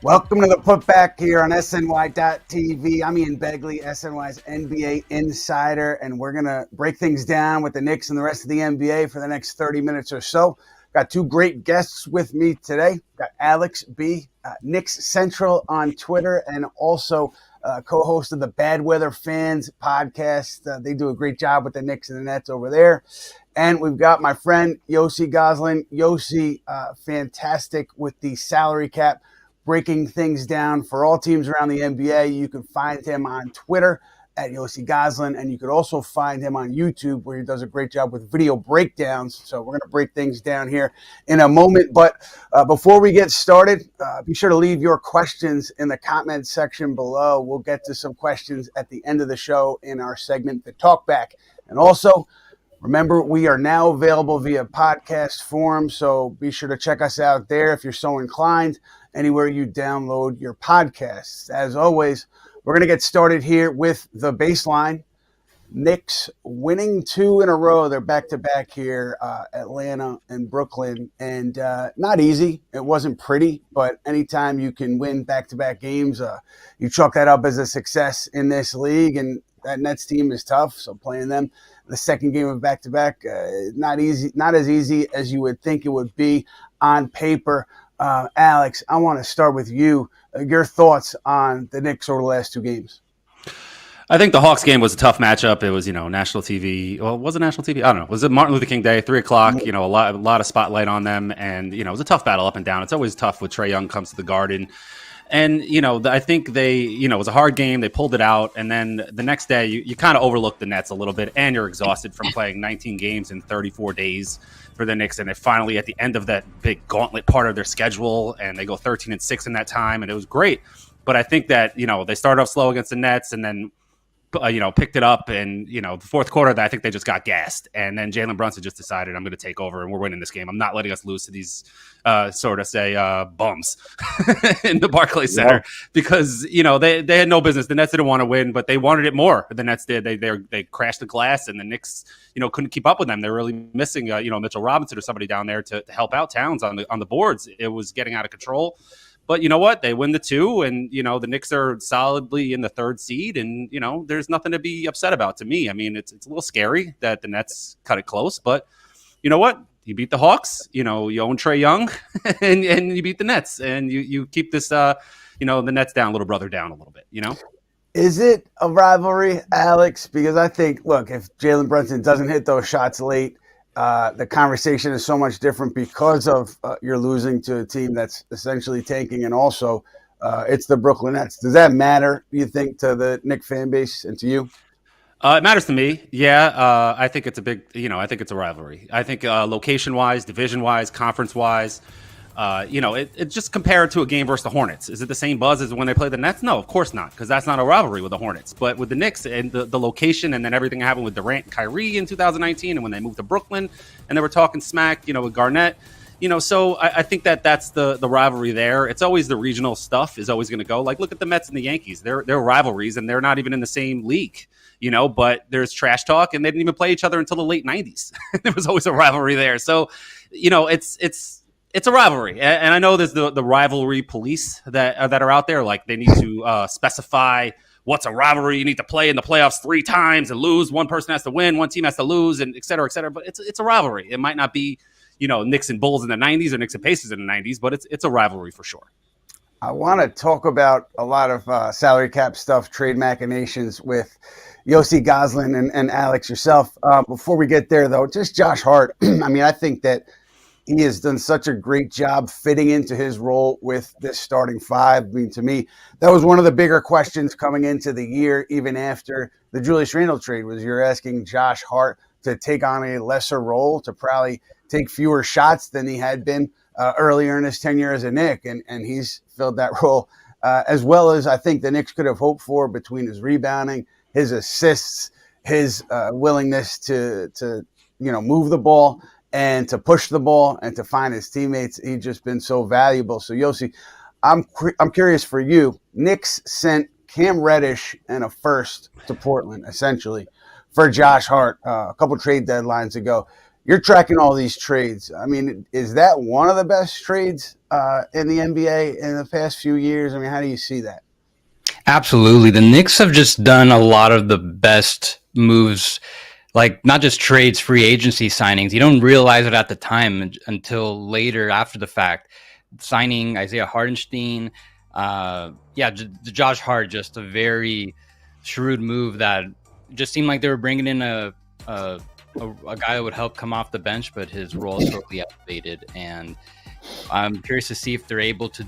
Welcome to the Putback here on SNY.TV. I'm Ian Begley, SNY's NBA insider, and we're going to break things down with the Knicks and the rest of the NBA for the next 30 minutes or so. Got two great guests with me today. Got Alex B., Knicks Central on Twitter, and also co-host of the Bad Weather Fans podcast. They do a great job with the Knicks and the Nets over there. And we've got my friend Yossi Gozlan. Yossi, fantastic with the salary cap, breaking things down for all teams around the NBA. You can find him on Twitter at Yossi Gozlan, and you could also find him on YouTube, where he does a great job with video breakdowns. So we're going to break things down here in a moment. But before we get started, be sure to leave your questions in the comment section below. We'll get to some questions at the end of the show in our segment, The Talkback. And also, remember, we are now available via podcast form, so be sure to check us out there if you're so inclined, anywhere you download your podcasts. As always, we're going to get started here with the baseline. Knicks winning 2 in a row. They're back-to-back here, Atlanta and Brooklyn, and not easy. It wasn't pretty, but anytime you can win back-to-back games, you chalk that up as a success in this league, and that Nets team is tough, so playing them the second game of back-to-back, not easy, not as easy as you would think it would be on paper. Alex, I want to start with you. Your thoughts on the Knicks over the last 2 games? I think the Hawks game was a tough matchup. It was, national TV. Well, was it national TV? I don't know. Was it Martin Luther King Day, 3:00? A lot of spotlight on them, and it was a tough battle up and down. It's always tough when Trae Young comes to the Garden. And, I think they, it was a hard game. They pulled it out. And then the next day, you kind of overlook the Nets a little bit, and you're exhausted from playing 19 games in 34 days for the Knicks. And they're finally at the end of that big gauntlet part of their schedule, and they go 13-6 in that time. And it was great. But I think that, they started off slow against the Nets and then, picked it up. And, the fourth quarter, I think they just got gassed. And then Jalen Brunson just decided, I'm going to take over and we're winning this game. I'm not letting us lose to these bums in the Barclays Center because, they had no business. The Nets didn't want to win, but they wanted it more. The Nets did. They crashed the glass, and the Knicks, couldn't keep up with them. They're really missing, Mitchell Robinson or somebody down there to help out Towns on the boards. It was getting out of control. But you know what? They win the 2, and, the Knicks are solidly in the 3rd seed, and, there's nothing to be upset about to me. I mean, it's a little scary that the Nets cut it close, but you know what? You beat the Hawks, you own Trae Young, and you beat the Nets, and you keep this, the Nets down, little brother down a little bit, Is it a rivalry, Alex? Because I think, look, if Jalen Brunson doesn't hit those shots late, the conversation is so much different because of you're losing to a team that's essentially tanking, and also it's the Brooklyn Nets. Does that matter, you think, to the Knicks fan base and to you? It matters to me. Yeah. I think it's a big, I think it's a rivalry. I think location-wise, division-wise, conference-wise, it's just compared to a game versus the Hornets. Is it the same buzz as when they play the Nets? No, of course not, because that's not a rivalry with the Hornets. But with the Knicks and the location, and then everything that happened with Durant and Kyrie in 2019, and when they moved to Brooklyn and they were talking smack, with Garnett, so I think that's the rivalry there. It's always the regional stuff is always going to go. Like, look at the Mets and the Yankees. They're rivalries, and they're not even in the same league. But there's trash talk, and they didn't even play each other until the late 90s. There was always a rivalry there. So, it's a rivalry. And I know there's the rivalry police that are out there. Like, they need to specify what's a rivalry. You need to play in the playoffs 3 times and lose. One person has to win. One team has to lose, and et cetera, et cetera. But it's a rivalry. It might not be, Knicks and Bulls in the 90s or Knicks and Pacers in the 90s, but it's a rivalry for sure. I want to talk about a lot of salary cap stuff, trade machinations with Yossi Gozlan and Alex yourself. Before we get there, though, just Josh Hart. I mean, I think that he has done such a great job fitting into his role with this starting 5. I mean, to me, that was one of the bigger questions coming into the year, even after the Julius Randle trade, was you're asking Josh Hart to take on a lesser role, to probably take fewer shots than he had been earlier in his tenure as a Knick, and he's filled that role as well as I think the Knicks could have hoped for, between his rebounding, his assists, his willingness to move the ball and to push the ball and to find his teammates. He's just been so valuable. So, Yossi, I'm curious for you. Knicks sent Cam Reddish and a first to Portland, essentially, for Josh Hart a couple trade deadlines ago. you're tracking all these trades. I mean, is that one of the best trades in the NBA in the past few years? I mean, how do you see that? Absolutely. The Knicks have just done a lot of the best moves, like not just trades, free agency signings. You don't realize it at the time until later after the fact. Signing Isaiah Hartenstein, Josh Hart, just a very shrewd move that just seemed like they were bringing in a guy that would help come off the bench, but his role is totally elevated. And I'm curious to see if they're able to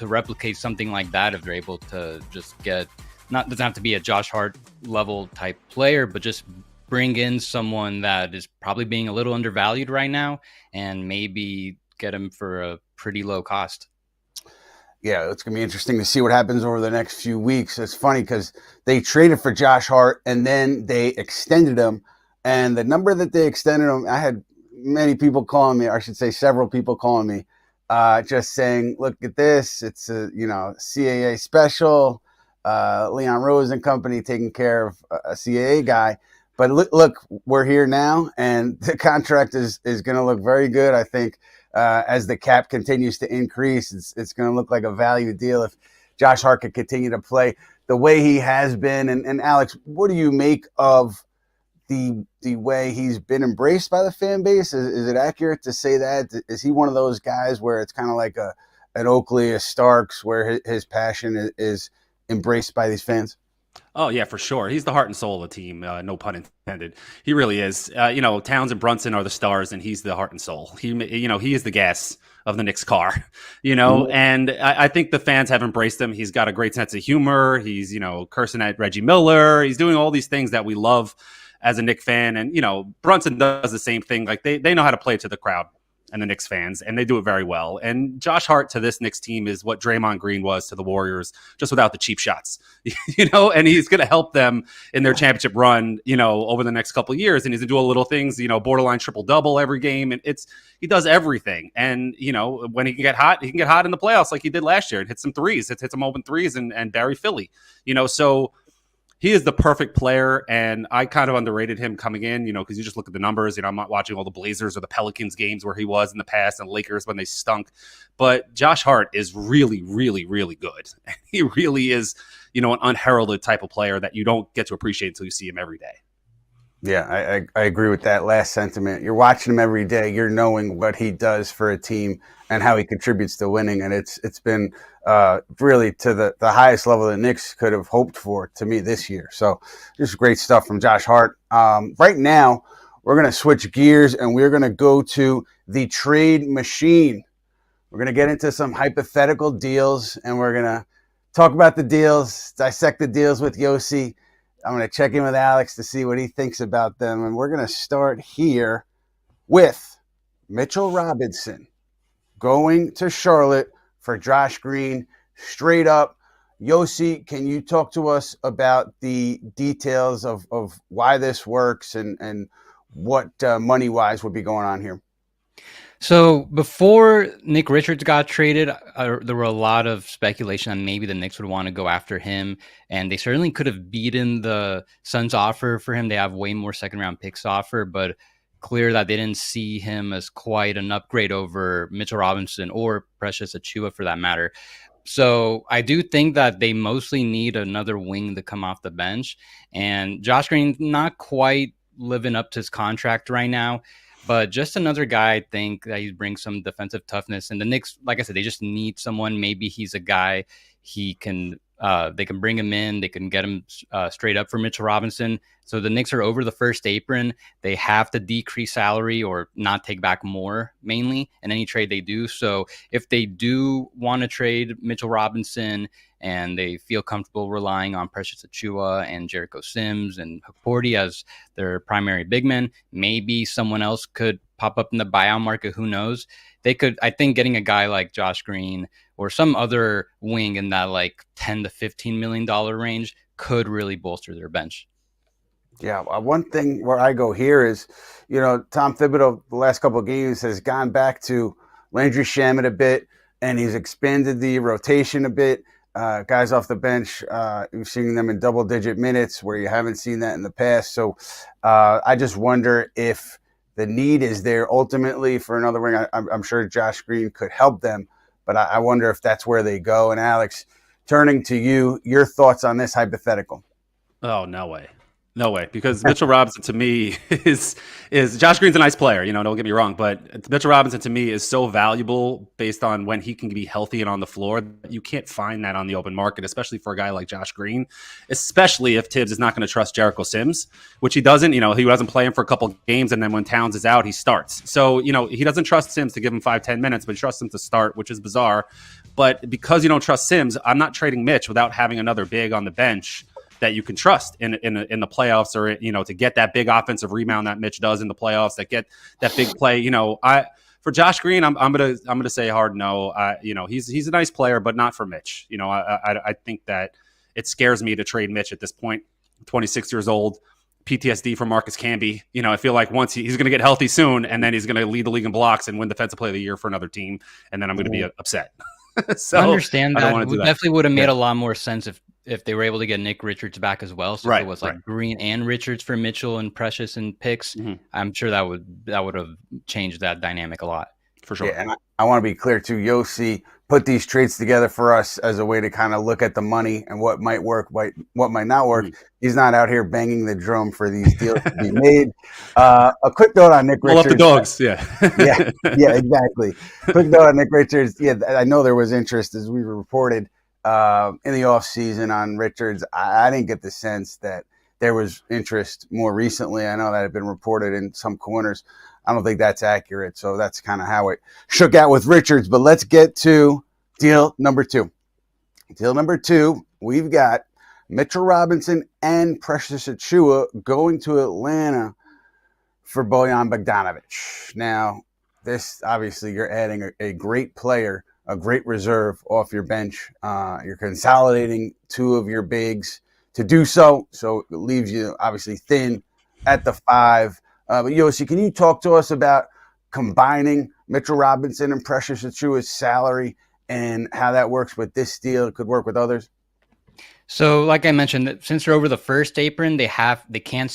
replicate something like that. If they're able to just get, doesn't have to be a Josh Hart level type player, but just bring in someone that is probably being a little undervalued right now, and maybe get him for a pretty low cost. Yeah, it's going to be interesting to see what happens over the next few weeks. It's funny because they traded for Josh Hart and then they extended him. And the number that they extended him, I had many people calling me, or I should say several people calling me, just saying, look at this. It's a, CAA special, Leon Rose and company taking care of a CAA guy. But look, we're here now, and the contract is going to look very good, I think. As the cap continues to increase, it's going to look like a value deal if Josh Hart could continue to play the way he has been. And Alex, what do you make of the way he's been embraced by the fan base? Is it accurate to say that? Is he one of those guys where it's kind of like an Oakley, a Starks, where his passion is embraced by these fans? Oh, yeah, for sure. He's the heart and soul of the team. No pun intended. He really is. Towns and Brunson are the stars, and he's the heart and soul. He is the gas of the Knicks car, and I think the fans have embraced him. He's got a great sense of humor. He's, cursing at Reggie Miller. He's doing all these things that we love as a Knicks fan. And, Brunson does the same thing. Like they know how to play to the crowd and the Knicks fans, and they do it very well. And Josh Hart to this Knicks team is what Draymond Green was to the Warriors, just without the cheap shots, and he's going to help them in their championship run, over the next couple of years. And he's going to do little things, borderline triple-double every game. And he does everything. And, when he can get hot in the playoffs like he did last year and hit some threes, hit some open threes and bury Philly, so he is the perfect player, and I kind of underrated him coming in, because you just look at the numbers. I'm not watching all the Blazers or the Pelicans games where he was in the past, and Lakers when they stunk. But Josh Hart is really, really, really good. He really is, an unheralded type of player that you don't get to appreciate until you see him every day. Yeah, I agree with that last sentiment. You're watching him every day. You're knowing what he does for a team and how he contributes to winning. And it's been really to the highest level the Knicks could have hoped for to me this year. So just great stuff from Josh Hart. Right now, we're going to switch gears and we're going to go to the trade machine. We're going to get into some hypothetical deals and we're going to talk about the deals, dissect the deals with Yossi. I'm going to check in with Alex to see what he thinks about them. And we're going to start here with Mitchell Robinson going to Charlotte for Josh Green. Straight up, Yossi, can you talk to us about the details of why this works and what money-wise would be going on here? So before Nick Richards got traded, there were a lot of speculation that maybe the Knicks would want to go after him, and they certainly could have beaten the Suns' offer for him. They have way more second-round picks offer, but clear that they didn't see him as quite an upgrade over Mitchell Robinson or Precious Achiuwa for that matter. So I do think that they mostly need another wing to come off the bench, and Josh Green not quite living up to his contract right now. But just another guy, I think, that he brings some defensive toughness. And the Knicks, like I said, they just need someone. Maybe he's a guy they can bring him in. They can get him straight up for Mitchell Robinson. So the Knicks are over the first apron. They have to decrease salary or not take back more, mainly, in any trade they do. So if they do want to trade Mitchell Robinson and they feel comfortable relying on Precious Achiuwa and Jericho Sims and Haporti as their primary big men, maybe someone else could pop up in the buyout market. Who knows? They could, I think, getting a guy like Josh Green or some other wing in that like $10 to $15 million range could really bolster their bench. Yeah, one thing where I go here is, Tom Thibodeau, the last couple of games, has gone back to Landry Shamet a bit, and he's expanded the rotation a bit. Guys off the bench, you're seeing them in double-digit minutes where you haven't seen that in the past. So I just wonder if the need is there ultimately for another ring. I'm sure Josh Green could help them, but I wonder if that's where they go. And Alex, turning to you, your thoughts on this hypothetical. Oh, no way. No way. Because Mitchell Robinson to me is Josh Green's a nice player, don't get me wrong, but Mitchell Robinson to me is so valuable based on when he can be healthy and on the floor. You can't find that on the open market, especially for a guy like Josh Green, especially if Tibbs is not going to trust Jericho Sims, which he doesn't. He doesn't play him for a couple games, and then when Towns is out, he starts. So, he doesn't trust Sims to give him 5-10 minutes, but he trusts him to start, which is bizarre. But because you don't trust Sims, I'm not trading Mitch without having another big on the bench that you can trust in the playoffs, or to get that big offensive rebound that Mitch does in the playoffs, that get that big play. For Josh Green, I'm gonna say hard no. He's a nice player, but not for Mitch. I think that it scares me to trade Mitch at this point. 26 years old, PTSD from Marcus Camby. I feel like once he's going to get healthy soon, and then he's going to lead the league in blocks and win Defensive Player of the Year for another team, and then I'm going to be upset. So I understand that. It definitely would have made a lot more sense if they were able to get Nick Richards back as well. So if it was like Green and Richards for Mitchell and Precious and picks, I'm sure that would have changed that dynamic a lot. For sure. Yeah, and I want to be clear too. Yossi put these trades together for us as a way to kind of look at the money and what might work, what might not work. He's not out here banging the drum for these deals to be made. A quick note on Nick Richards. Pull up the dogs. Yeah. yeah, exactly. Quick note on Nick Richards. Yeah, I know there was interest, as we reported in the offseason on Richards. I didn't get the sense that there was interest more recently. I know that had been reported in some corners. I don't think that's accurate. So that's kind of how it shook out with Richards. But let's get to deal number two. Deal number two, we've got Mitchell Robinson and Precious Achiuwa going to Atlanta for Bojan Bogdanovic. Now, this obviously you're adding a great player, a great reserve off your bench. You're consolidating two of your bigs to do so. So it leaves you obviously thin at the 5. But Yossi, can you talk to us about combining Mitchell Robinson and Precious Achiuwa's salary and how that works with this deal? It could work with others. So, like I mentioned, since they're over the first apron, they can't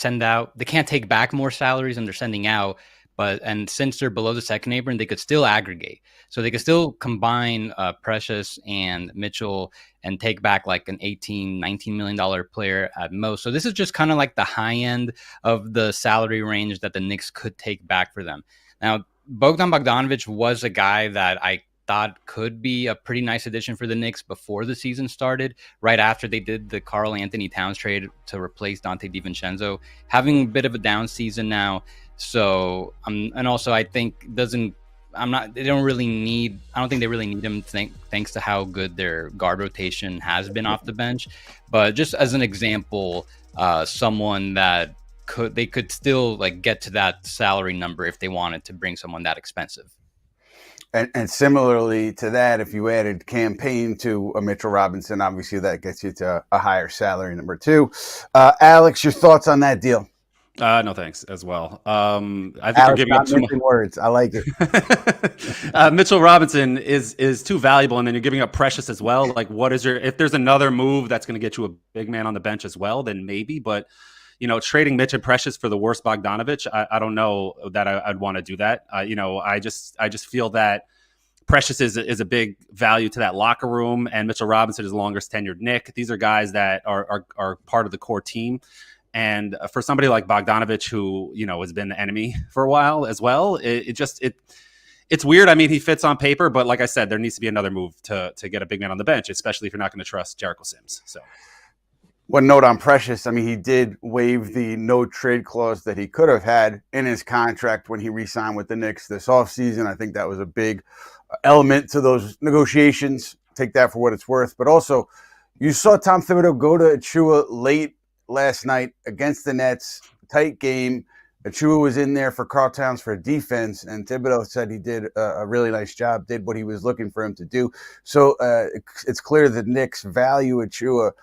take back more salaries than they're sending out. And since they're below the second apron, they could still aggregate. So they could still combine Precious and Mitchell and take back like an $18-19 million player at most. So this is just kind of like the high end of the salary range that the Knicks could take back for them. Now, Bogdan Bogdanovic was a guy that I thought could be a pretty nice addition for the Knicks before the season started, right after they did the Karl-Anthony Towns trade to replace Dante DiVincenzo, having a bit of a down season now. So, and also I think I don't think they really need him thanks to how good their guard rotation has been off the bench. But just as an example, someone that they could still like get to that salary number if they wanted to bring someone that expensive. And similarly to that, if you added Campaign to a Mitchell Robinson, obviously that gets you to a higher salary number 2. Alex, your thoughts on that deal? No, thanks as well. I think Alex, you're giving up too much words. I like it. Mitchell Robinson is too valuable, and then you're giving up Precious as well. Like, if there's another move that's going to get you a big man on the bench as well, then maybe. But trading Mitch and Precious for the worst Bogdanovic, I don't know that I'd want to do that. I just feel that Precious is a big value to that locker room, and Mitchell Robinson is the longest tenured Nick. These are guys that are part of the core team. And for somebody like Bogdanovic, who has been the enemy for a while as well, it's weird. I mean, he fits on paper, but like I said, there needs to be another move to get a big man on the bench, especially if you're not going to trust Jericho Sims. So, one note on Precious: I mean, he did waive the no trade clause that he could have had in his contract when he re-signed with the Knicks this offseason. I think that was a big element to those negotiations. Take that for what it's worth. But also, you saw Tom Thibodeau go to Achiuwa late last night against the Nets, tight game. Achiuwa was in there for Karl Towns for defense, and Thibodeau said he did a really nice job, did what he was looking for him to do. So it's clear that Knicks value Achiuwa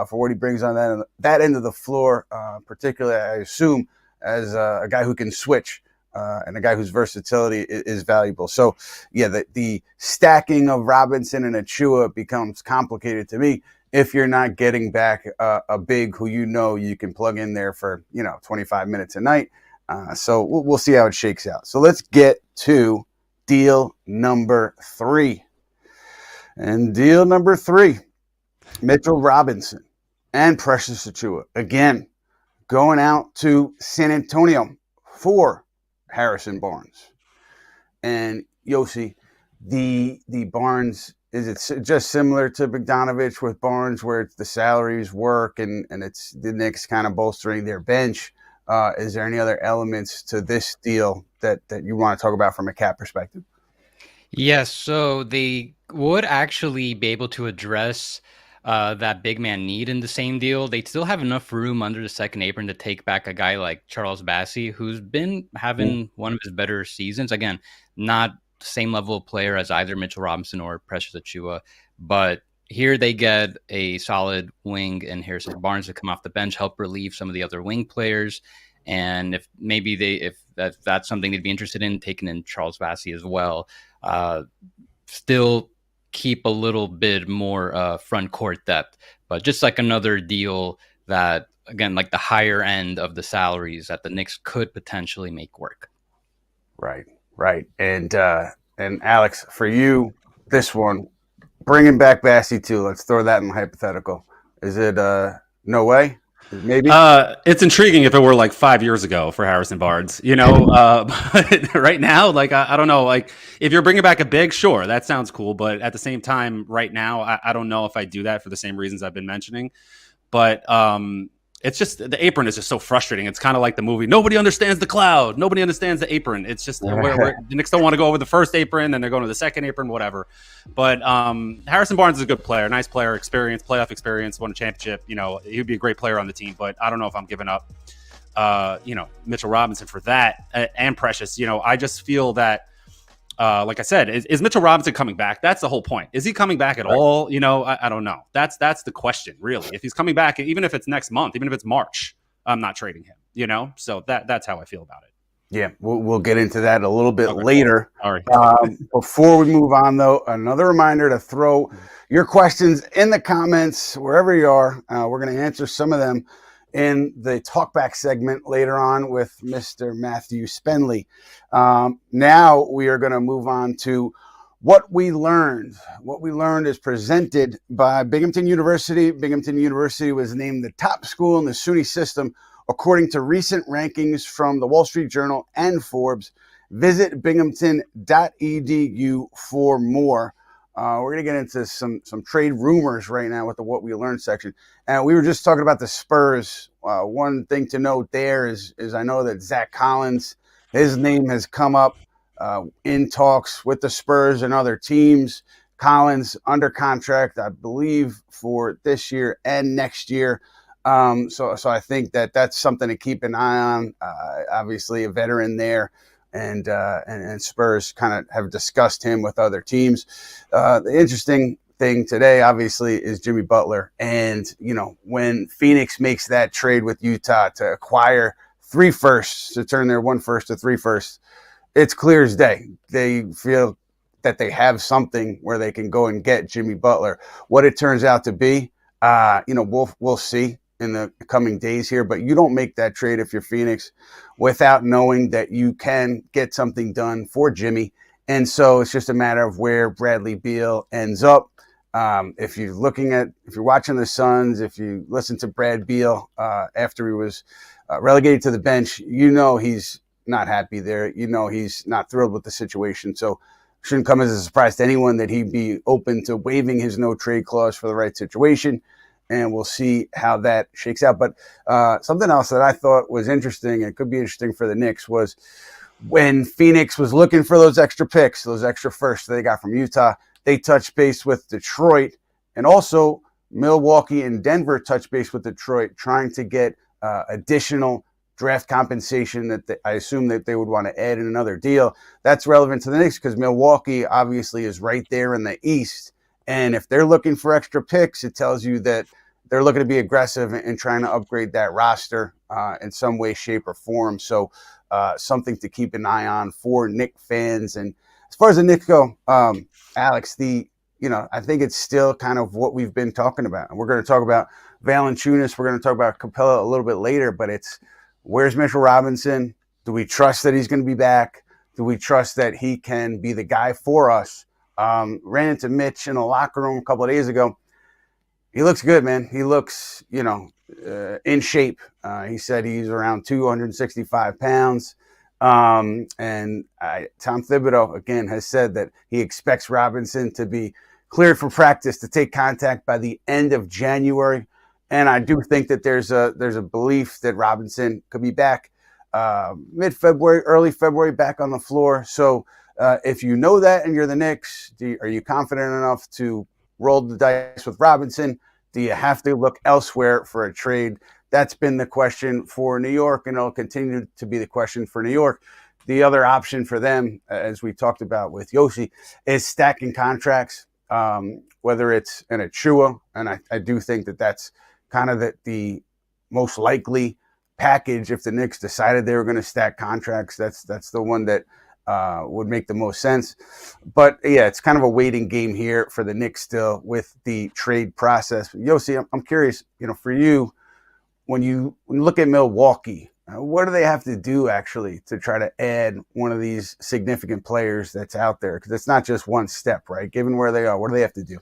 for what he brings on that end of the floor, particularly, I assume, as a guy who can switch and a guy whose versatility is valuable. So, yeah, the stacking of Robinson and Achiuwa becomes complicated to me if you're not getting back a big who you can plug in there for 25 minutes a night. So we'll see how it shakes out. So let's get to deal number 3. And deal number 3, Mitchell Robinson and Precious Achiuwa again going out to San Antonio for Harrison Barnes. And Yossi, the Barnes, is it just similar to Bogdanovich with Barnes, where it's the salaries work and it's the Knicks kind of bolstering their bench? Is there any other elements to this deal that you want to talk about from a cap perspective? Yes, so they would actually be able to address that big man need in the same deal. They'd still have enough room under the second apron to take back a guy like Charles Bassey, who's been having one of his better seasons. Again, not the same level of player as either Mitchell Robinson or Precious Achiuwa, but here they get a solid wing and Harrison Barnes to come off the bench, help relieve some of the other wing players. And if that's something they'd be interested in, taking in Charles Bassey as well, still keep a little bit more front court depth, but just like another deal that, again, like the higher end of the salaries that the Knicks could potentially make work. Right. And Alex, for you, this one, bringing back Bassey too. Let's throw that in the hypothetical. Is it no way? Maybe. It's intriguing if it were like 5 years ago for Harrison Barnes, but right now, like, I don't know, like if you're bringing back a big, sure, that sounds cool. But at the same time, right now, I don't know if I do that for the same reasons I've been mentioning. But it's just, the apron is just so frustrating. It's kind of like the movie, nobody understands the cloud. Nobody understands the apron. It's just where the Knicks don't want to go over the first apron and they're going to the second apron, whatever. But Harrison Barnes is a good player, nice player, playoff experience, won a championship. He would be a great player on the team, but I don't know if I'm giving up, Mitchell Robinson for that and Precious. I just feel that, like I said, is Mitchell Robinson coming back? That's the whole point. Is he coming back at all? I don't know. That's the question, really. If he's coming back, even if it's next month, even if it's March, I'm not trading him. So that's how I feel about it. Yeah, we'll get into that a little bit later. All right. Before we move on, though, another reminder to throw your questions in the comments wherever you are. We're going to answer some of them in the Talkback segment later on with Mr. Matthew Spenley. Now we are going to move on to what we learned. What we learned is presented by Binghamton University. Binghamton University was named the top school in the SUNY system, according to recent rankings from the Wall Street Journal and Forbes. Visit binghamton.edu for more. We're going to get into some trade rumors right now with the What We Learned section. And we were just talking about the Spurs. One thing to note there is I know that Zach Collins, his name has come up in talks with the Spurs and other teams. Collins under contract, I believe, for this year and next year. So I think that's something to keep an eye on. Obviously, a veteran there. And Spurs kind of have discussed him with other teams. The interesting thing today, obviously, is Jimmy Butler. And, when Phoenix makes that trade with Utah to acquire 3 firsts, to turn their 1 first to 3 firsts, it's clear as day. They feel that they have something where they can go and get Jimmy Butler. What it turns out to be, we'll see in the coming days here, but you don't make that trade if you're Phoenix without knowing that you can get something done for Jimmy. And so it's just a matter of where Bradley Beal ends up. If you're watching the Suns, if you listen to Brad Beal after he was relegated to the bench, he's not happy there. He's not thrilled with the situation. So it shouldn't come as a surprise to anyone that he'd be open to waiving his no trade clause for the right situation. And we'll see how that shakes out. But something else that I thought was interesting, and could be interesting for the Knicks, was when Phoenix was looking for those extra picks, those extra firsts that they got from Utah, they touched base with Detroit. And also Milwaukee and Denver touched base with Detroit, trying to get additional draft compensation that I assume that they would want to add in another deal. That's relevant to the Knicks because Milwaukee obviously is right there in the East. And if they're looking for extra picks, it tells you that they're looking to be aggressive and trying to upgrade that roster in some way, shape, or form. So something to keep an eye on for Knicks fans. And as far as the Knicks go, Alex, I think it's still kind of what we've been talking about. And we're going to talk about Valunciunas. We're going to talk about Capela a little bit later, but it's where's Mitchell Robinson Do we trust that he's going to be back? Do we trust that he can be the guy for us? Ran into Mitch in the locker room a couple of days ago. He looks good, man. He looks, in shape. He said he's around 265 pounds. Tom Thibodeau, again, has said that he expects Robinson to be cleared for practice to take contact by the end of January. And I do think that there's a belief that Robinson could be back mid-February, early February, back on the floor. So if you know that and you're the Knicks, are you confident enough to roll the dice with Robinson? Do you have to look elsewhere for a trade? That's been the question for New York, and it'll continue to be the question for New York. The other option for them, as we talked about with Yossi, is stacking contracts, whether it's an Achua, and I do think that that's kind of the most likely package if the Knicks decided they were going to stack contracts. That's the one that would make the most sense. But yeah, it's kind of a waiting game here for the Knicks still with the trade process. Yossi, I'm curious, for you, when you look at Milwaukee, what do they have to do actually to try to add one of these significant players that's out there? Because it's not just one step, right? Given where they are, what do they have to do?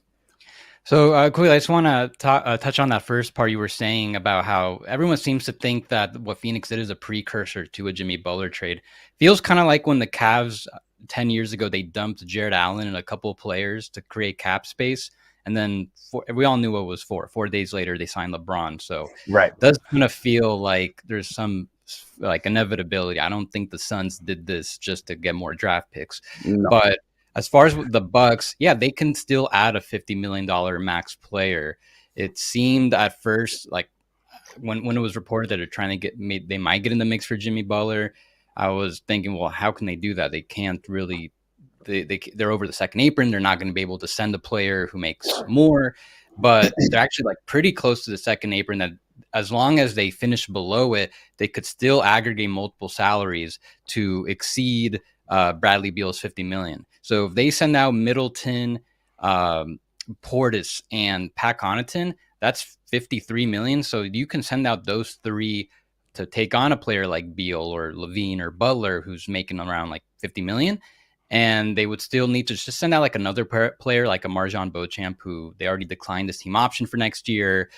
So quickly, I just want to touch on that first part you were saying about how everyone seems to think that what Phoenix did is a precursor to a Jimmy Butler trade. Feels kind of like when the Cavs 10 years ago, they dumped Jared Allen and a couple of players to create cap space. And then we all knew what it was for. 4 days later, they signed LeBron. So right. It does kind of feel like there's some inevitability. I don't think the Suns did this just to get more draft picks. No. But as far as the Bucks, yeah, they can still add a $50 million max player. It seemed at first, like when it was reported that they're trying to they might get in the mix for Jimmy Butler, I was thinking, well, how can they do that? They can't really. They're over the second apron. They're not going to be able to send a player who makes more, but they're actually pretty close to the second apron that as long as they finish below it, they could still aggregate multiple salaries to exceed Bradley Beal's $50 million. So if they send out Middleton, Portis, and Pat Connaughton, that's $53 million. So you can send out those three to take on a player like Beal or Levine or Butler, who's making around $50 million. And they would still need to just send out another player like a Marjon Beauchamp, who they already declined this team option for next year.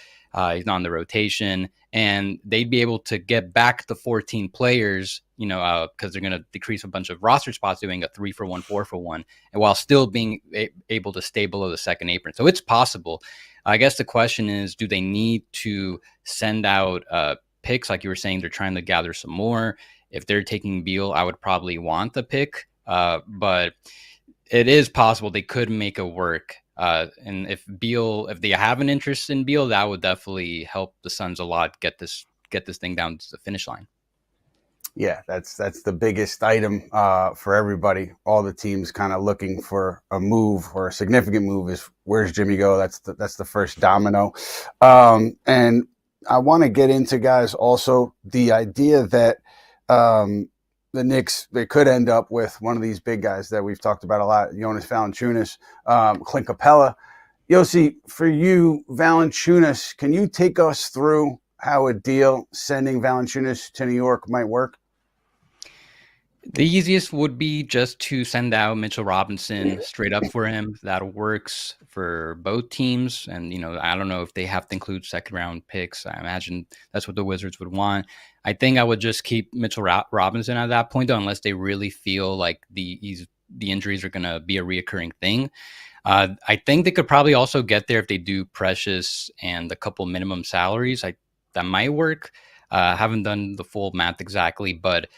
He's not on the rotation, and they'd be able to get back the 14 players, because they're going to decrease a bunch of roster spots, doing a 3-for-1, 4-for-1, and while still being able to stay below the second apron. So it's possible. I guess the question is, do they need to send out picks? Like you were saying, they're trying to gather some more. If they're taking Beal, I would probably want the pick. But it is possible they could make it work. And if they have an interest in Beal, that would definitely help the Suns a lot get this thing down to the finish line. Yeah, that's the biggest item for everybody. All the teams kind of looking for a move or a significant move is where's Jimmy go? That's the first domino. And I want to get into, guys, also the idea that the Knicks, they could end up with one of these big guys that we've talked about a lot, Jonas Valunciunas, Clint Capela. Yossi, for you, Valunciunas, can you take us through how a deal sending Valunciunas to New York might work? The easiest would be just to send out Mitchell Robinson straight up for him. That works for both teams. And, I don't know if they have to include second-round picks. I imagine that's what the Wizards would want. I think I would just keep Mitchell Robinson at that point, though, unless they really feel like the injuries are going to be a reoccurring thing. I think they could probably also get there if they do Precious and a couple minimum salaries. That might work. Haven't done the full math exactly, but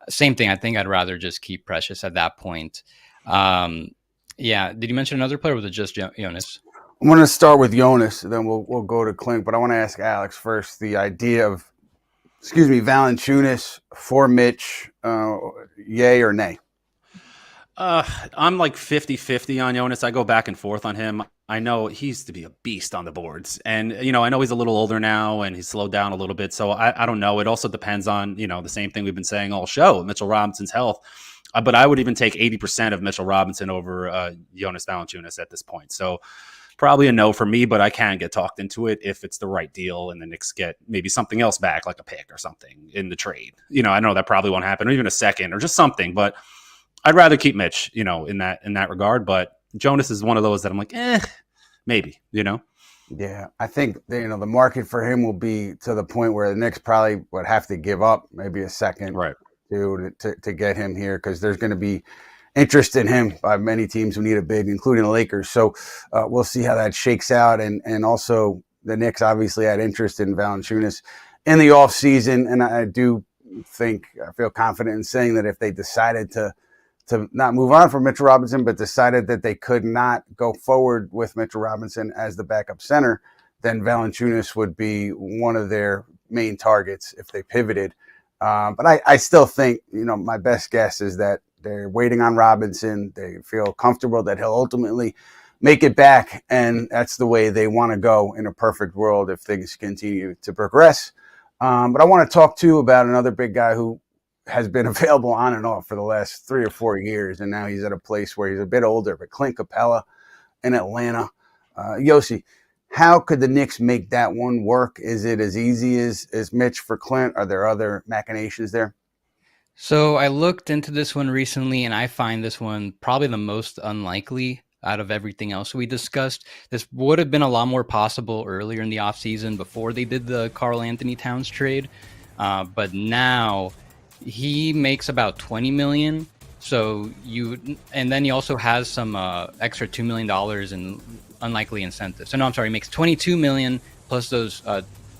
same thing. I think I'd rather just keep Precious at that point. Yeah. Did you mention another player, or was it just Jonas? I'm going to start with Jonas, and then we'll go to Clint. But I want to ask Alex first the idea of, Valunciunas for Mitch, yay or nay? I'm 50-50 on Jonas. I go back and forth on him. I know he used to be a beast on the boards. And, I know he's a little older now and he's slowed down a little bit. So I don't know. It also depends on, the same thing we've been saying all show, Mitchell Robinson's health. But I would even take 80% of Mitchell Robinson over Jonas Valunciunas at this point. So probably a no for me, but I can get talked into it if it's the right deal and the Knicks get maybe something else back, like a pick or something in the trade. I know that probably won't happen, or even a second or just something, but I'd rather keep Mitch, in that regard. But Jonas is one of those that I'm like, maybe, Yeah, I think the market for him will be to the point where the Knicks probably would have to give up maybe a second, right, to get him here, because there's going to be interest in him by many teams who need a big, including the Lakers. So we'll see how that shakes out. And also the Knicks obviously had interest in Valunciunas in the offseason. And I feel confident in saying that if they decided to not move on from Mitchell Robinson, but decided that they could not go forward with Mitchell Robinson as the backup center, then Valunciunas would be one of their main targets if they pivoted. But I still think, my best guess is that they're waiting on Robinson. They feel comfortable that he'll ultimately make it back, and that's the way they want to go in a perfect world if things continue to progress. But I want to talk, too, about another big guy who has been available on and off for the last 3 or 4 years, and now he's at a place where he's a bit older, but Clint Capela in Atlanta. Yossi, how could the Knicks make that one work? Is it as easy as Mitch for Clint? Are there other machinations there? So I looked into this one recently, and I find this one probably the most unlikely out of everything else we discussed. This would have been a lot more possible earlier in the offseason before they did the Karl-Anthony Towns trade. But now he makes about $20 million. And then he also has some extra $2 million in unlikely incentives. So no, I'm sorry, he makes $22 million plus those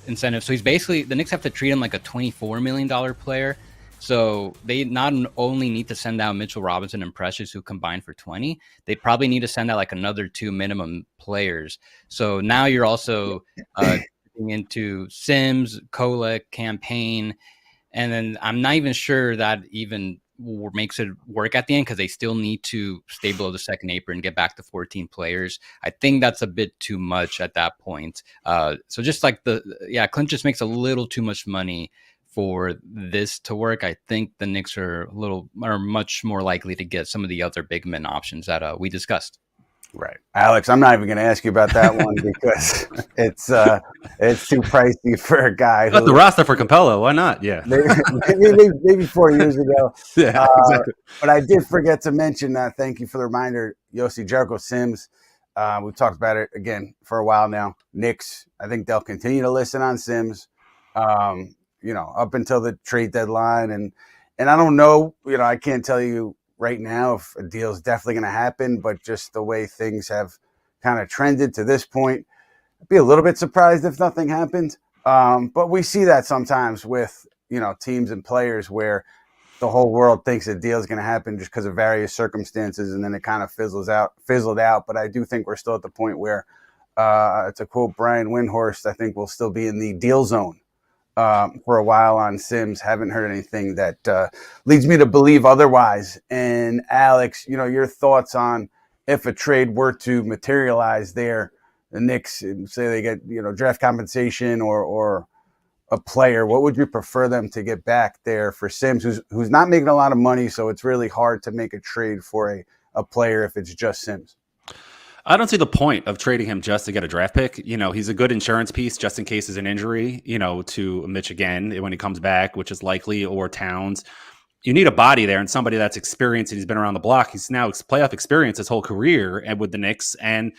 incentives. So he's basically, the Knicks have to treat him like a $24 million player. So they not only need to send out Mitchell Robinson and Precious, who combined for 20, they probably need to send out like another 2 minimum players. So now you're also into Sims, Kolek, Campaign, and then I'm not even sure that even makes it work at the end, because they still need to stay below the second apron and get back to 14 players. I think that's a bit too much at that point. So just like Clint just makes a little too much money for this to work. I think the Knicks are much more likely to get some of the other big men options that we discussed. Right. Alex, I'm not even going to ask you about that one because it's too pricey for a guy who... the roster for Capela, why not? Yeah. maybe 4 years ago. Yeah, exactly. But I did forget to mention that. Thank you for the reminder, Yossi. Jericho Sims. We've talked about it, again, for a while now. Knicks, I think they'll continue to listen on Sims, up until the trade deadline. And I don't know, I can't tell you right now if a deal is definitely going to happen, but just the way things have kind of trended to this point, I'd be a little bit surprised if nothing happened. But we see that sometimes with, teams and players where the whole world thinks a deal is going to happen just because of various circumstances, and then it kind of fizzled out. But I do think we're still at the point where, to quote Brian Windhorst, I think we'll still be in the deal zone for a while on Sims. Haven't heard anything that leads me to believe otherwise. And Alex, your thoughts on if a trade were to materialize there, the Knicks, say they get, draft compensation or a player, what would you prefer them to get back there for Sims, who's not making a lot of money? So it's really hard to make a trade for a player if it's just Sims. I don't see the point of trading him just to get a draft pick. He's a good insurance piece just in case there's an injury, to Mitch again when he comes back, which is likely, or Towns. You need a body there and somebody that's experienced, and he's been around the block. He's now playoff experience his whole career and with the Knicks. And,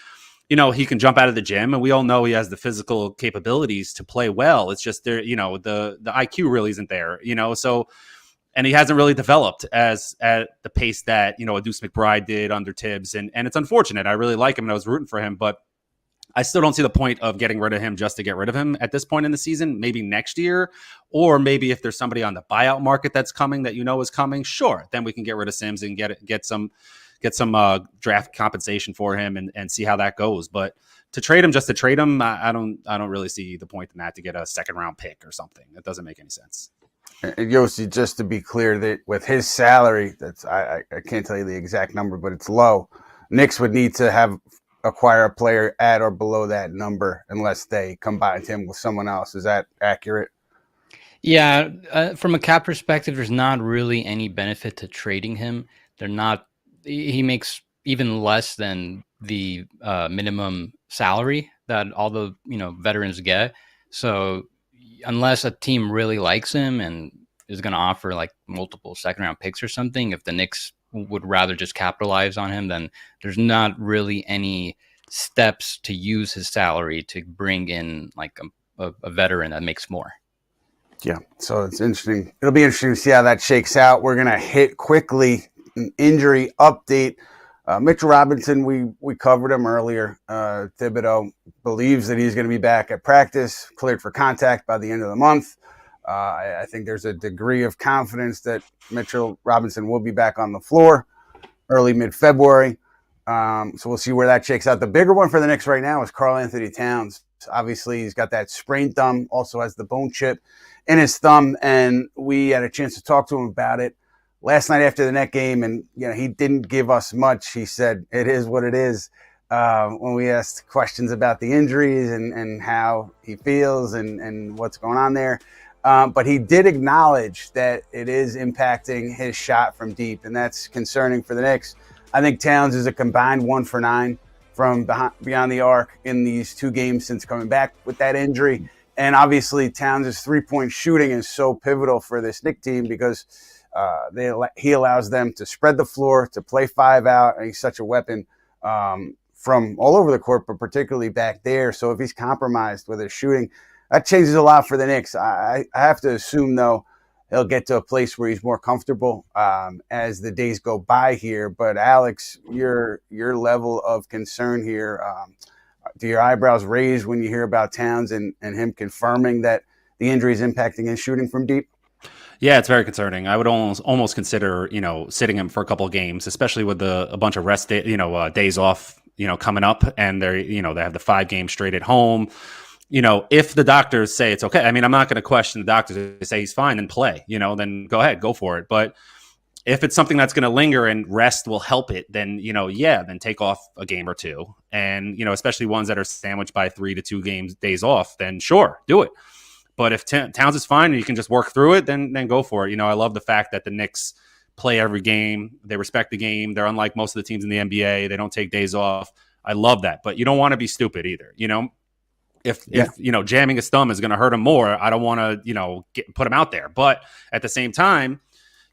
he can jump out of the gym, and we all know he has the physical capabilities to play well. It's just there, the IQ really isn't there, so. And he hasn't really developed at the pace that, a Deuce McBride did under Tibbs. And it's unfortunate. I really like him and I was rooting for him, but I still don't see the point of getting rid of him just to get rid of him at this point in the season. Maybe next year, or maybe if there's somebody on the buyout market that's coming that is coming, sure, then we can get rid of Sims and get some draft compensation for him and see how that goes. But to trade him just to trade him, I don't really see the point in that, to get a second round pick or something. That doesn't make any sense. And Yossi, just to be clear, that with his salary, I can't tell you the exact number, but it's low. Knicks would need to acquire a player at or below that number unless they combined him with someone else. Is that accurate? Yeah, from a cap perspective, there's not really any benefit to trading him. He makes even less than the minimum salary that all the veterans get. So unless a team really likes him and is going to offer like multiple second round picks or something, if the Knicks would rather just capitalize on him, then there's not really any steps to use his salary to bring in like a veteran that makes more. Yeah, so it's interesting. It'll be interesting to see how that shakes out. We're going to hit quickly an injury update. Mitchell Robinson, we covered him earlier. Thibodeau believes that he's going to be back at practice, cleared for contact by the end of the month. I think there's a degree of confidence that Mitchell Robinson will be back on the floor early mid-February. So we'll see where that shakes out. The bigger one for the Knicks right now is Karl-Anthony Towns. Obviously, he's got that sprained thumb, also has the bone chip in his thumb, and we had a chance to talk to him about it last night after the net game, and he didn't give us much. He said it is what it is. When we asked questions about the injuries and how he feels and what's going on there. But he did acknowledge that it is impacting his shot from deep, and that's concerning for the Knicks. I think Towns is a combined 1 for 9 from beyond the arc in these 2 games since coming back with that injury. And obviously Towns' three-point shooting is so pivotal for this Knicks team because he allows them to spread the floor, to play 5 out, and he's such a weapon from all over the court, but particularly back there. So if he's compromised with his shooting, that changes a lot for the Knicks. I have to assume, though, he'll get to a place where he's more comfortable as the days go by here. But Alex, your level of concern here, do your eyebrows raise when you hear about Towns and him confirming that the injury is impacting his shooting from deep? Yeah, it's very concerning. I would almost consider, sitting him for a couple of games, especially with a bunch of rest, days off, coming up, and they have the 5 games straight at home. If the doctors say it's okay, I mean, I'm not going to question the doctors. If they say he's fine, then play, then go ahead, go for it. But if it's something that's going to linger and rest will help it, then, then take off a game or 2. And, especially ones that are sandwiched by 3 to 2 days off, then sure, do it. But if Towns is fine and you can just work through it, then go for it. I love the fact that the Knicks play every game. They respect the game. They're unlike most of the teams in the NBA. They don't take days off. I love that. But you don't want to be stupid either, If jamming his thumb is going to hurt him more, I don't want to put him out there. But at the same time,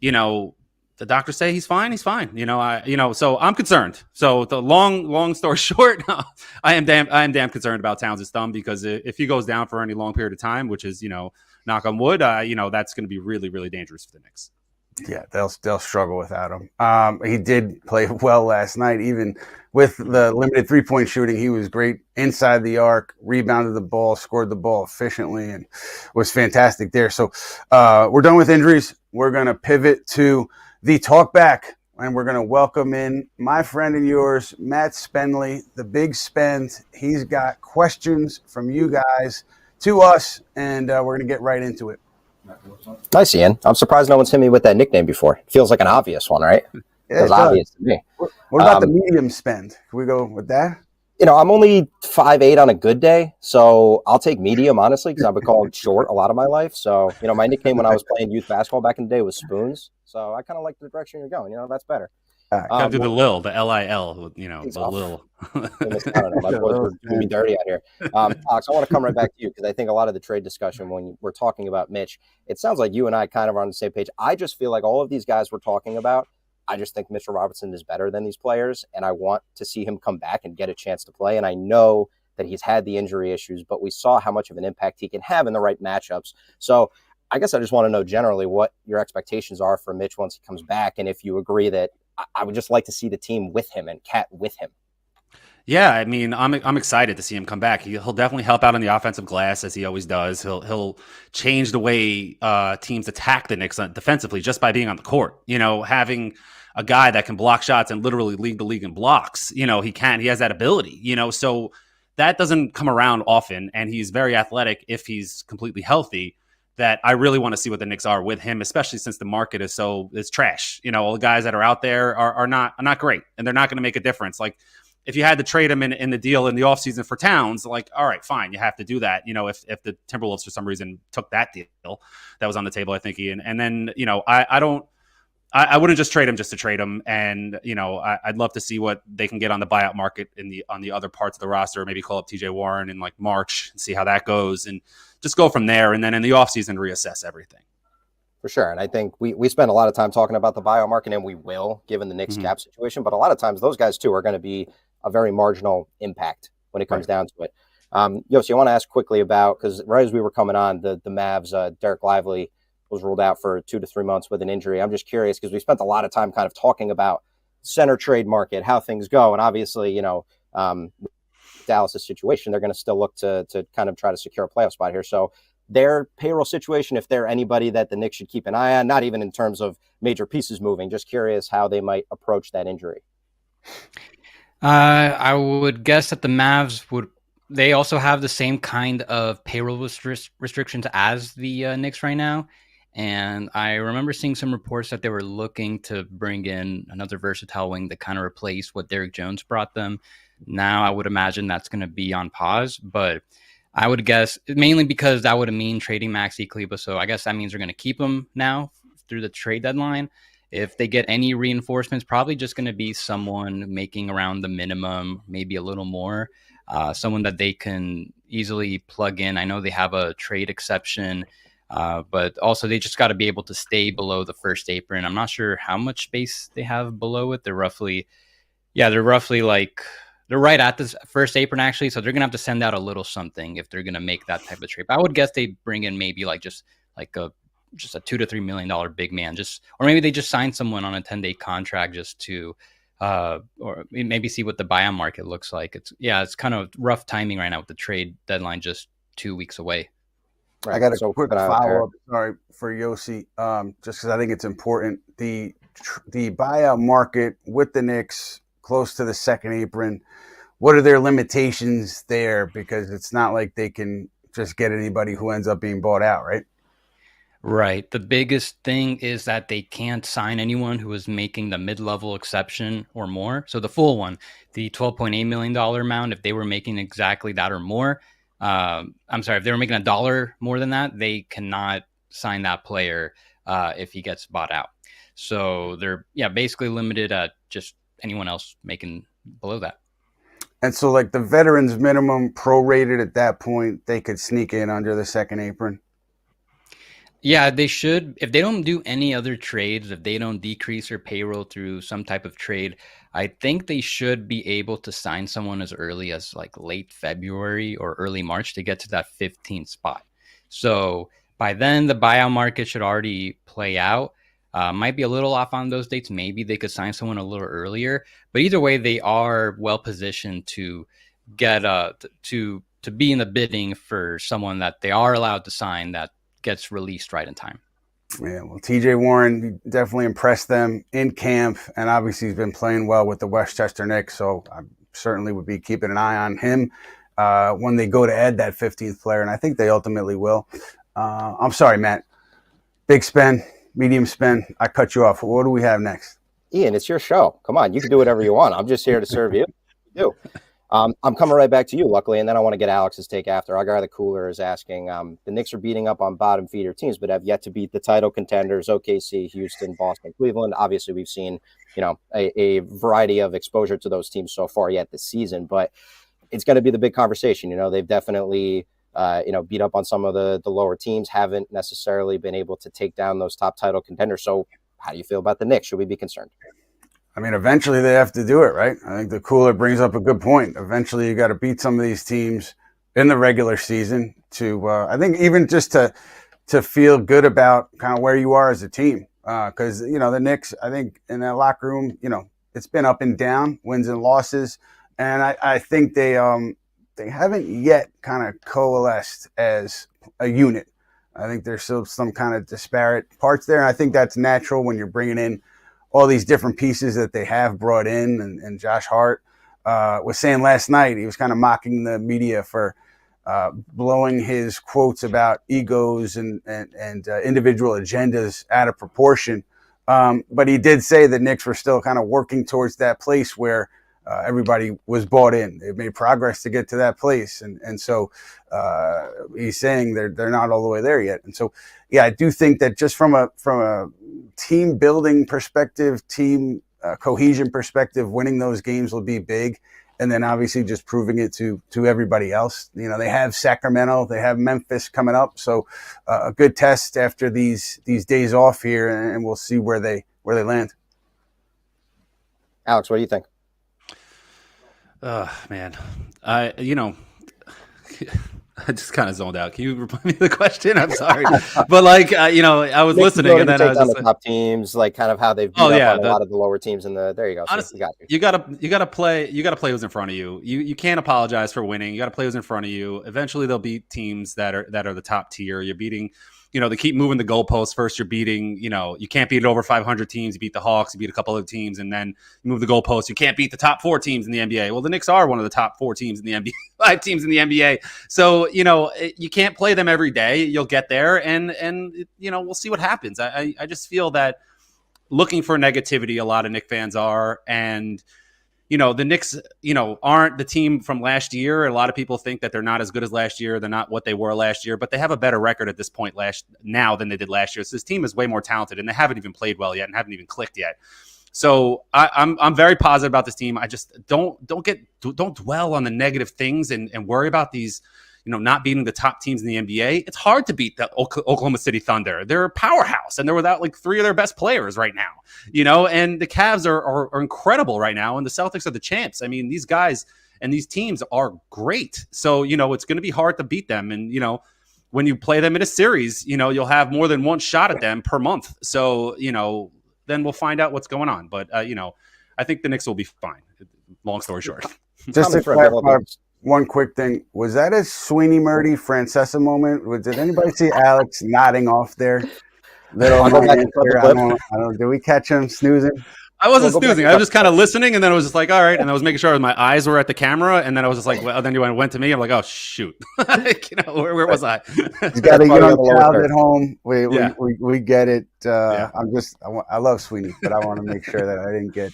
the doctors say he's fine. So I'm concerned. So the long story short, I am damn concerned about Towns' thumb, because if he goes down for any long period of time, which is knock on wood, that's going to be really, really dangerous for the Knicks. Yeah, they'll struggle without him. He did play well last night, even with the limited 3-point shooting. He was great inside the arc, rebounded the ball, scored the ball efficiently, and was fantastic there. So we're done with injuries. We're going to pivot to the Talkback, and we're going to welcome in my friend and yours, Matt Spenley, the Big Spend. He's got questions from you guys to us, and we're going to get right into it. Nice, Ian. I'm surprised no one's hit me with that nickname before. It feels like an obvious one, right? Yeah, it's obvious to me. What about the medium spend? Can we go with that? I'm only 5'8" on a good day, so I'll take medium, honestly, because I've been called short a lot of my life. So, my nickname when I was playing youth basketball back in the day was Spoons. So I kind of like the direction you're going. That's better. Gotta do the Lil, the L-I-L, the Lil. I don't know. My boys were doing me dirty out here. Alex, I want to come right back to you, because I think a lot of the trade discussion when we're talking about Mitch, it sounds like you and I kind of are on the same page. I just feel like all of these guys we're talking about, I just think Mitchell Robinson is better than these players, and I want to see him come back and get a chance to play. And I know that he's had the injury issues, but we saw how much of an impact he can have in the right matchups. So I guess I just want to know generally what your expectations are for Mitch once he comes back, and if you agree that I would just like to see the team with him and Cat with him. Yeah, I mean, I'm excited to see him come back. He'll definitely help out on the offensive glass, as he always does. He'll change the way teams attack the Knicks defensively just by being on the court. Having a guy that can block shots and literally lead the league in blocks. He has that ability. So that doesn't come around often, and he's very athletic if he's completely healthy. That I really want to see what the Knicks are with him, especially since the market is trash. All the guys that are out there are not great, and they're not going to make a difference. Like, if you had to trade him in the deal in the offseason for Towns, like, all right, fine, you have to do that. If the Timberwolves for some reason took that deal that was on the table, I think, Ian. And then, I wouldn't just trade him just to trade him. And, I'd love to see what they can get on the buyout market on the other parts of the roster. Maybe call up TJ Warren in like March and see how that goes and just go from there. And then in the offseason, reassess everything. For sure. And I think we spend a lot of time talking about the buyout market, and we will, given the Knicks cap situation. But a lot of times those guys, too, are going to be a very marginal impact when it comes down to it. Yossi, I want to ask quickly about, because right as we were coming on, the Mavs, Derek Lively was ruled out for 2 to 3 months with an injury. I'm just curious because we spent a lot of time kind of talking about center trade market, how things go. And obviously, Dallas' situation, they're going to still look to kind of try to secure a playoff spot here. So their payroll situation, if they're anybody that the Knicks should keep an eye on, not even in terms of major pieces moving, just curious how they might approach that injury. I would guess that the Mavs they also have the same kind of payroll restrictions as the Knicks right now. And I remember seeing some reports that they were looking to bring in another versatile wing to kind of replace what Derrick Jones brought them. Now I would imagine that's going to be on pause, but I would guess mainly because that would mean trading Maxi Kleber. So I guess that means they're going to keep him now through the trade deadline. If they get any reinforcements, probably just going to be someone making around the minimum, maybe a little more, someone that they can easily plug in. I know they have a trade exception, but also they just got to be able to stay below the first apron. I'm not sure how much space they have below it. They're roughly like, they're right at this first apron, actually. So they're going to have to send out a little something if they're going to make that type of trade. But I would guess they bring in maybe just a $2 to $3 million big man, or maybe they just sign someone on a 10-day contract just to, or maybe see what the buyout market looks like. It's kind of rough timing right now with the trade deadline just 2 weeks away. Right. I got a quick follow-up, sorry, for Yossi, just because I think it's important. The buyout market with the Knicks close to the second apron, what are their limitations there? Because it's not like they can just get anybody who ends up being bought out, right? Right. The biggest thing is that they can't sign anyone who is making the mid-level exception or more. So the full one, the $12.8 million amount, if they were making exactly that or more, if they were making $1 more than that, they cannot sign that player if he gets bought out. So they're basically limited at just anyone else making below that. And so like the veterans minimum prorated at that point, they could sneak in under the second apron. Yeah, they should. If they don't do any other trades, if they don't decrease their payroll through some type of trade, I think they should be able to sign someone as early as like late February or early March to get to that 15th spot. So by then, the buyout market should already play out. Might be a little off on those dates. Maybe they could sign someone a little earlier. But either way, they are well positioned to get to be in the bidding for someone that they are allowed to sign that gets released right in time. Yeah, well, TJ Warren definitely impressed them in camp, and obviously he's been playing well with the Westchester Knicks, so I certainly would be keeping an eye on him when they go to add that 15th player, and I think they ultimately will. I'm sorry, Matt. Big spend, medium spend. I cut you off. What do we have next? Ian, it's your show. Come on, you can do whatever you want. I'm just here to serve you. You do. I'm coming right back to you, luckily, and then I want to get Alex's take after. Our guy, the cooler, is asking, the Knicks are beating up on bottom feeder teams, but have yet to beat the title contenders, OKC, Houston, Boston, Cleveland. Obviously, we've seen, a variety of exposure to those teams so far yet this season, but it's going to be the big conversation. They've definitely, beat up on some of the lower teams, haven't necessarily been able to take down those top title contenders. So how do you feel about the Knicks? Should we be concerned? I mean, eventually they have to do it, right? I think the cooler brings up a good point. Eventually you got to beat some of these teams in the regular season to, I think even just to feel good about kind of where you are as a team. Cause the Knicks, I think in that locker room, it's been up and down, wins and losses. And I think they haven't yet kind of coalesced as a unit. I think there's still some kind of disparate parts there. And I think that's natural when you're bringing in all these different pieces that they have brought in. And Josh Hart was saying last night, he was kind of mocking the media for blowing his quotes about egos and individual agendas out of proportion. But he did say the Knicks were still kind of working towards that place where everybody was bought in. They've made progress to get to that place, and so he's saying they're not all the way there yet. And so, yeah, I do think that just from a team building perspective, team cohesion perspective, winning those games will be big. And then obviously just proving it to everybody else. You know, they have Sacramento, they have Memphis coming up, so a good test after these days off here, and we'll see where they land. Alex, what do you think? Man, I just kind of zoned out. Can you repeat me the question? I'm sorry, but I was listening, and then I was just the top teams, like kind of how they've beat up on a lot of the lower teams in the. There you go. Honestly, you gotta play who's in front of you. You can't apologize for winning. You got to play who's in front of you. Eventually, they'll beat teams that are the top tier. You're beating. They keep moving the goalposts. First, you're beating, you can't beat over 500 teams. You beat the Hawks, you beat a couple of teams, and then you move the goalposts. You can't beat the top 4 teams in the NBA. Well, the Knicks are one of the top 4 teams in the NBA, 5 teams in the NBA. So, you can't play them every day. You'll get there, and we'll see what happens. I just feel that looking for negativity, a lot of Knicks fans are, and the Knicks, aren't the team from last year. A lot of people think that they're not as good as last year. They're not what they were last year, but they have a better record at this point now than they did last year. So this team is way more talented, and they haven't even played well yet and haven't even clicked yet. So I'm very positive about this team. I just don't dwell on the negative things and worry about these, not beating the top teams in the NBA. It's hard to beat the Oklahoma City Thunder. They're a powerhouse, and they're without like 3 of their best players right now, and the Cavs are incredible right now, and the Celtics are the champs. I mean, these guys and these teams are great. So, it's going to be hard to beat them. And, when you play them in a series, you'll have more than one shot at them per month. So, then we'll find out what's going on. But, I think the Knicks will be fine. Long story short. Just to clarify, one quick thing. Was that a Sweeney Murdy Francesa moment? Did anybody see Alex nodding off there? I don't. Did we catch him snoozing? I wasn't snoozing. I was just kind of listening, and then I was just like, all right. And I was making sure my eyes were at the camera, and then I was just like, well, then you went to me. I'm like, oh, shoot. Where was I? He's got a young child at home. We get it. I love Sweeney, but I want to make sure that I didn't get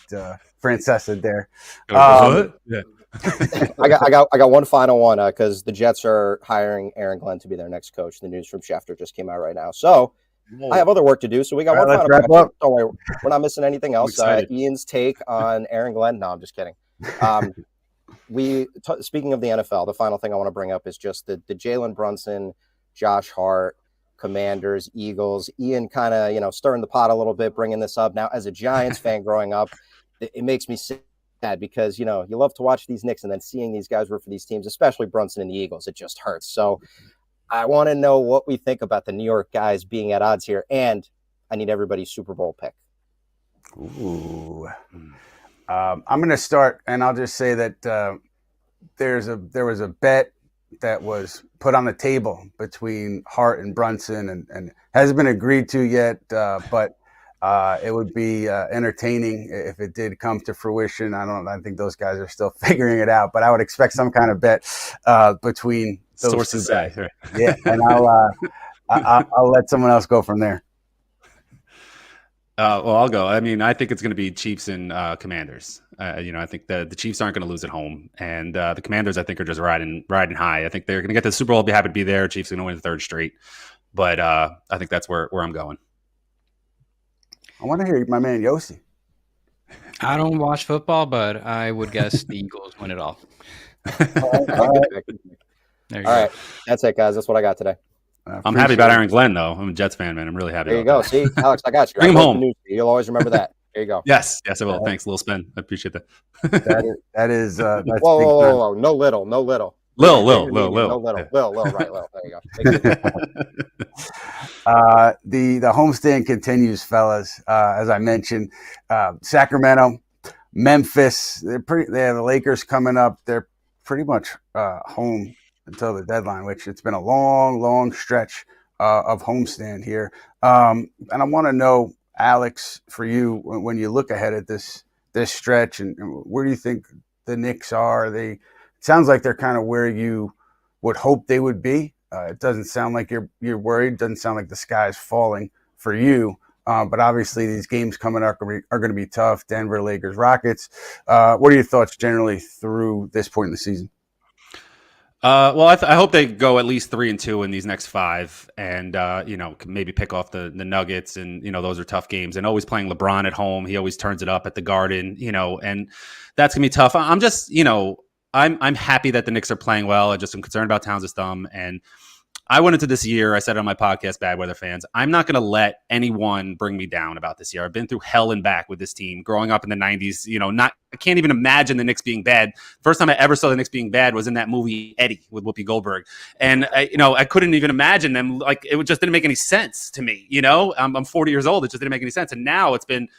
Francesa there. Yeah. I got one final one because the Jets are hiring Aaron Glenn to be their next coach. The news from Schefter just came out right now. So I have other work to do. So we got one final question. Don't worry, we're not missing anything else. Ian's take on Aaron Glenn. No, I'm just kidding. Speaking of the NFL, the final thing I want to bring up is just the Jalen Brunson, Josh Hart, Commanders, Eagles. Ian kind of stirring the pot a little bit, bringing this up. Now, as a Giants fan growing up, it makes me sad because, you love to watch these Knicks and then seeing these guys work for these teams, especially Brunson and the Eagles, it just hurts. So I want to know what we think about the New York guys being at odds here, and I need everybody's Super Bowl pick. Ooh. I'm going to start, and I'll just say that there was a bet that was put on the table between Hart and Brunson and hasn't been agreed to yet, but it would be entertaining if it did come to fruition. I think those guys are still figuring it out, but I would expect some kind of bet between those sources two guys. Say, right. Yeah, and I'll let someone else go from there. Well, I'll go. I mean, I think it's going to be Chiefs and Commanders. I think the Chiefs aren't going to lose at home, and the Commanders, I think, are just riding high. I think they're going to get to the Super Bowl. I'll be happy to be there. Chiefs are going to win the 3rd straight, but I think that's where I'm going. I want to hear my man Yossi. I don't watch football, but I would guess the Eagles win it all. All right. That's it, guys. That's what I got today. I'm happy about Aaron Glenn, though. I'm a Jets fan, man. I'm really happy. There you go. See, Alex, I got you. Bring him home. You'll always remember that. There you go. Yes, I will. Thanks, Lil Spin. I appreciate that. that is. That's whoa. No little. Lil. No little. Yeah. Lil. Right, Lil. There you go. The homestand continues, fellas. As I mentioned, Sacramento, Memphis. They have the Lakers coming up. They're pretty much home until the deadline, which it's been a long stretch of homestand here. And I want to know, Alex, for you, when you look ahead at this stretch, and where do you think the Knicks are? It sounds like they're kind of where you would hope they would be. It doesn't sound like you're worried. Doesn't sound like the sky's falling for you. But obviously, these games coming up are going to be tough. Denver, Lakers, Rockets. What are your thoughts generally through this point in the season? Well, I hope they go at least 3-2 in these next 5, and maybe pick off the Nuggets, and those are tough games. And always playing LeBron at home, he always turns it up at the Garden, and that's gonna be tough. I'm just, I'm happy that the Knicks are playing well. I just am concerned about Towns' thumb, and I went into this year, I said on my podcast, Bad Weather Fans, I'm not going to let anyone bring me down about this year. I've been through hell and back with this team growing up in the 90s. I can't even imagine the Knicks being bad. First time I ever saw the Knicks being bad was in that movie Eddie with Whoopi Goldberg. And, I couldn't even imagine them. Like, it just didn't make any sense to me. I'm 40 years old. It just didn't make any sense. And now it's been,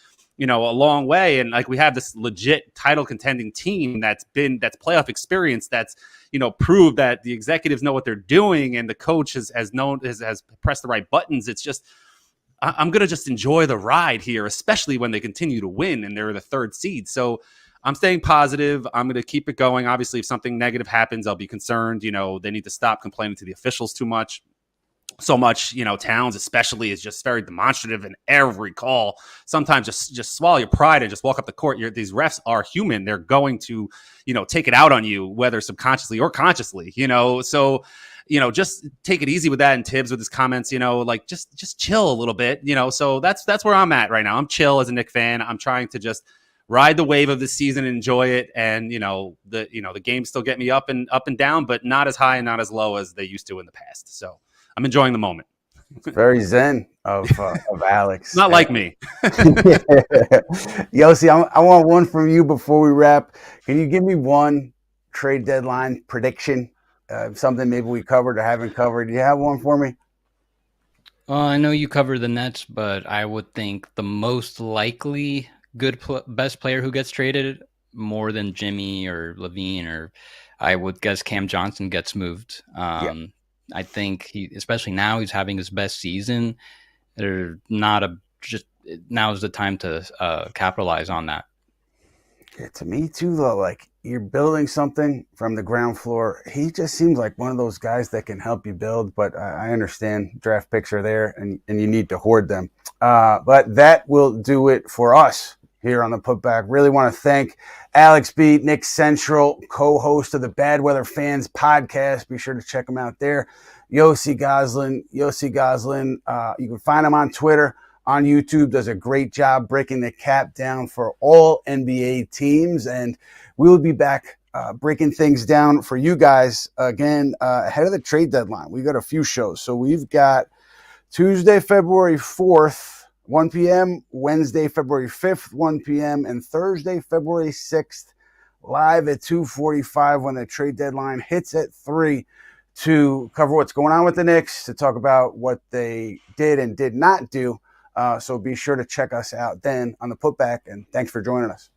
a long way. And like, we have this legit title contending team that's playoff experience, that's, proved that the executives know what they're doing, and the coach has pressed the right buttons. It's just, I'm going to just enjoy the ride here, especially when they continue to win and they're the 3rd seed. So I'm staying positive. I'm going to keep it going. Obviously, if something negative happens, I'll be concerned. They need to stop complaining to the officials so much. Towns especially is just very demonstrative in every call. Sometimes just swallow your pride and just walk up the court. These refs are human. They're going to, take it out on you, whether subconsciously or consciously, so, just take it easy with that. And Tibbs with his comments, just chill a little bit, so that's where I'm at right now. I'm chill as a Knicks fan. I'm trying to just ride the wave of the season and enjoy it. And, the games still get me up and down, but not as high and not as low as they used to in the past. So I'm enjoying the moment. Very zen of Alex. Not like me. Yossi, I want one from you before we wrap. Can you give me one trade deadline prediction? Something maybe we covered or haven't covered. Do you have one for me? Well, I know you covered the Nets, but I would think the most likely best player who gets traded, more than Jimmy or Levine, or I would guess Cam Johnson gets moved. I think especially now, he's having his best season. Now is the time to capitalize on that. Yeah, to me too, though, like, you're building something from the ground floor. He just seems like one of those guys that can help you build, but I understand draft picks are there and you need to hoard them. But that will do it for us here on the Putback. Really want to thank Alex B, Knicks Central, co-host of the Bad Weather Fans podcast. Be sure to check him out there. Yossi Gozlan. You can find him on Twitter, on YouTube. Does a great job breaking the cap down for all NBA teams. And we will be back breaking things down for you guys again ahead of the trade deadline. We've got a few shows. So we've got Tuesday, February 4th, 1 p.m., Wednesday, February 5th, 1 p.m., and Thursday, February 6th, live at 2:45 when the trade deadline hits at 3, to cover what's going on with the Knicks, to talk about what they did and did not do. So be sure to check us out then on the Putback, and thanks for joining us.